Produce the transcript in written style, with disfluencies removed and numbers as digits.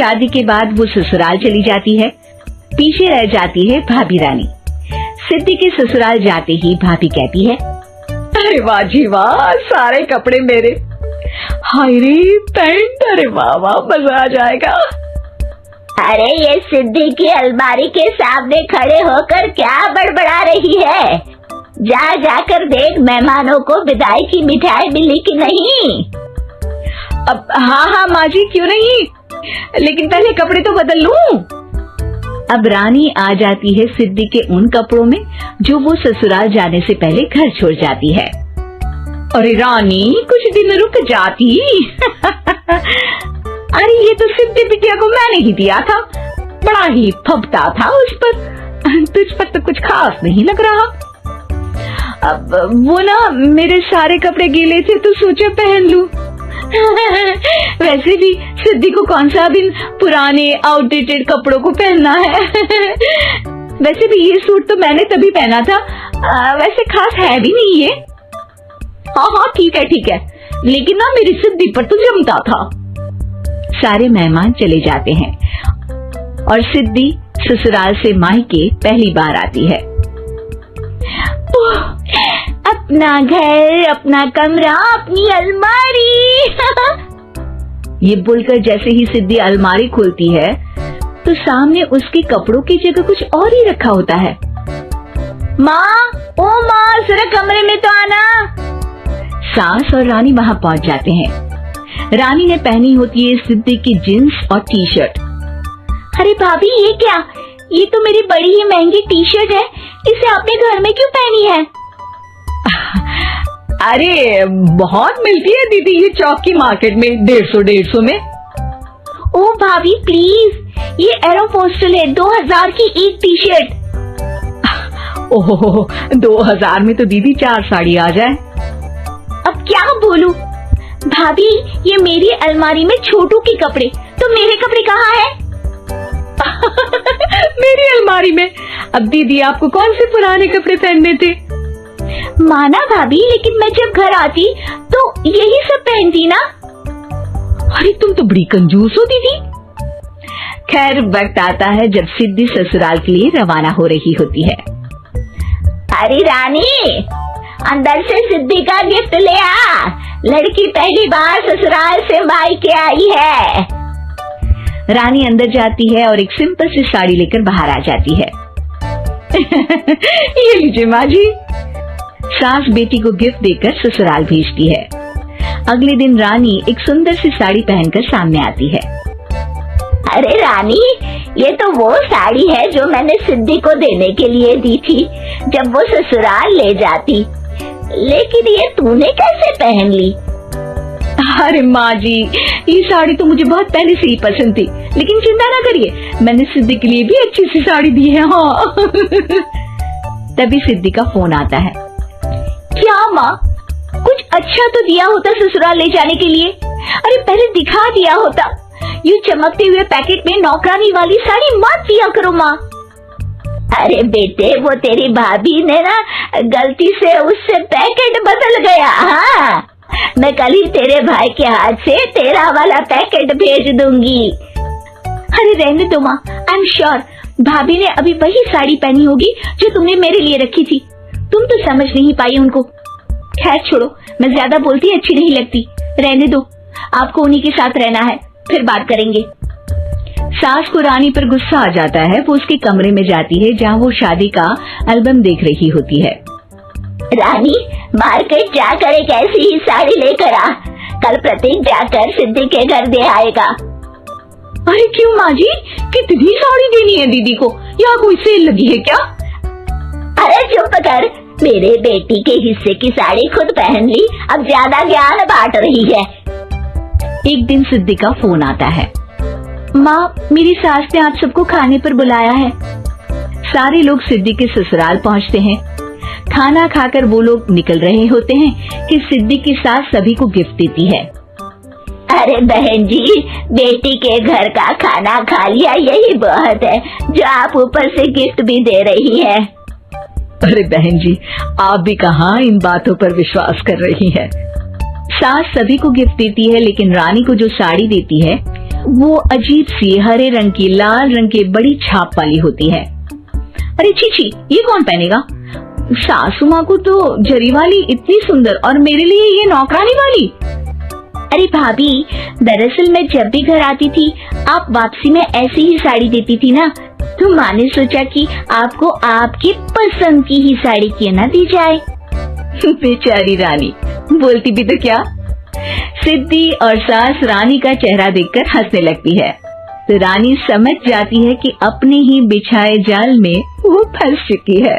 शादी के बाद वो ससुराल चली जाती है। पीछे रह जाती है भाभी रानी। सिद्धि के ससुराल जाते ही भाभी कहती है, अरे वाह जी वाह, सारे कपड़े मेरे। हाय रे पैंट, अरे वाह वाह, मजा आ जाएगा। अरे ये सिद्धि की अलमारी के सामने खड़े होकर क्या बड़बड़ा रही है? जा जाकर देख मेहमानों को विदाई की मिठाई मिली कि नहीं। अब हाँ माँ जी, क्यों नहीं, लेकिन पहले कपड़े तो बदल लूं। अब रानी आ जाती है सिद्धि के उन कपड़ों में जो वो ससुराल जाने से पहले घर छोड़ जाती है। अरे रानी, कुछ दिन रुक जाती। अरे ये तो सिद्धि बिटिया को मैंने ही दिया था, बड़ा ही फबता था उस पर, तुझ पर तो कुछ खास नहीं लग रहा। अब वो ना मेरे सारे कपड़े गीले थे तो सोचा पहन लूं। वैसे भी सिद्धि को कौन सा दिन पुराने आउटडेटेड कपड़ों को पहनना है। वैसे भी ये सूट तो मैंने तभी पहना था, वैसे खास है भी नहीं ये। हाँ ठीक है, लेकिन ना मेरी सिद्धि पर तो जमता था। सारे मेहमान चले जाते हैं और सिद्धि ससुराल से मायके पहली बार आती है। अपना घर, अपना कमरा, अपनी अलमारी। ये बोलकर जैसे ही सिद्धि अलमारी खोलती है तो सामने उसके कपड़ों की जगह कुछ और ही रखा होता है। माँ, ओ माँ, जरा कमरे में तो आना। सास और रानी वहाँ पहुँच जाते हैं। रानी ने पहनी होती है सिद्धि की जींस और टी शर्ट। अरे भाभी, ये क्या? ये तो मेरी बड़ी ही महंगी टी शर्ट है, इसे आपने घर में क्यों पहनी है? अरे बहुत मिलती है दीदी ये चौक की मार्केट में, 150 में। ओ भाभी प्लीज, ये एरोपोस्टल है, 2000 की एक टी शर्ट। ओह, 2000 में तो दीदी 4 साड़ी आ जाए। अब क्या बोलूं भाभी, ये मेरी अलमारी में छोटू के कपड़े, तो मेरे कपड़े कहाँ हैं? मेरी अलमारी में। अब दीदी आपको कौन से पुराने कपड़े पहनने थे? माना भाभी, लेकिन मैं जब घर आती तो यही सब पहनती ना। अरे तुम तो बड़ी कंजूस हो दीदी। खैर, वक्त आता है जब सिद्धि ससुराल के लिए रवाना हो रही होती है। अरे रानी, अंदर से सिद्धि का गिफ्ट ले आ, लड़की पहली बार ससुराल से मायके आई है। रानी अंदर जाती है और एक सिंपल सी साड़ी लेकर बाहर आ जाती है। ये लीजिए माँ जी। सास बेटी को गिफ्ट देकर ससुराल भेजती है। अगले दिन रानी एक सुंदर सी साड़ी पहनकर सामने आती है। अरे रानी, ये तो वो साड़ी है जो मैंने सिद्धि को देने के लिए दी थी जब वो ससुराल ले जाती, लेकिन ये तूने कैसे पहन ली? अरे माँ जी, ये साड़ी तो मुझे बहुत पहले से ही पसंद थी, लेकिन चिंता ना करिए, मैंने सिद्धि के लिए भी अच्छी सी साड़ी दी है। हाँ। तभी सिद्धि का फोन आता है। क्या माँ, कुछ अच्छा तो दिया होता ससुराल ले जाने के लिए। अरे पहले दिखा दिया होता। ये चमकते हुए पैकेट में नौकरानी वाली साड़ी मत दिया करो माँ। अरे बेटे, वो तेरी भाभी ने ना गलती से उससे पैकेट बदल गया। हाँ, मैं कल ही तेरे भाई के हाथ से तेरा वाला पैकेट भेज दूंगी। अरे रहने दो माँ, आई एम श्योर भाभी ने अभी वही साड़ी पहनी होगी जो तुमने मेरे लिए रखी थी। तुम तो समझ नहीं पाई उनको। खैर छोड़ो, मैं ज्यादा बोलती अच्छी नहीं लगती, रहने दो, आपको उन्हीं के साथ रहना है, फिर बात करेंगे। सास को रानी पर गुस्सा आ जाता है। वो उसके कमरे में जाती है जहाँ वो शादी का एल्बम देख रही होती है। रानी, मार्केट जाकर एक ऐसी ही साड़ी लेकर आ, कल प्रतीक जाकर सिद्धि के घर दे आएगा। अरे क्यों माँ जी, कितनी साड़ी देनी है दीदी को? यहाँ कोई सेल लगी है क्या? अरे चुप कर, मेरे बेटी के हिस्से की साड़ी खुद पहन ली, अब ज्यादा ज्ञान बांट रही है। एक दिन सिद्धि का फोन आता है। माँ, मेरी सास ने आप सबको खाने पर बुलाया है। सारे लोग सिद्धि के ससुराल पहुँचते हैं। खाना खाकर वो लोग निकल रहे होते हैं कि सिद्धि की सास सभी को गिफ्ट देती है। अरे बहन जी, बेटी के घर का खाना खा लिया, यही बहुत है जो आप ऊपर से गिफ्ट भी दे रही है। अरे बहन जी, आप भी कहाँ इन बातों पर विश्वास कर रही है। सास सभी को गिफ्ट देती है, लेकिन रानी को जो साड़ी देती है वो अजीब सी हरे रंग की लाल रंग की बड़ी छाप वाली होती है। अरे चीची, ये कौन पहनेगा? सासू माँ को तो जरी वाली इतनी सुंदर और मेरे लिए ये नौकरानी वाली। अरे भाभी, दरअसल मैं जब भी घर आती थी आप वापसी में ऐसी ही साड़ी देती थी ना, तो माँ ने सोचा कि आपको आपकी पसंद की ही साड़ी क्यों ना दी जाए। बेचारी रानी, बोलती भी तो क्या। सिद्धि और सास रानी का चेहरा देखकर हंसने लगती है, तो रानी समझ जाती है कि अपने ही बिछाए जाल में वो फंस चुकी है।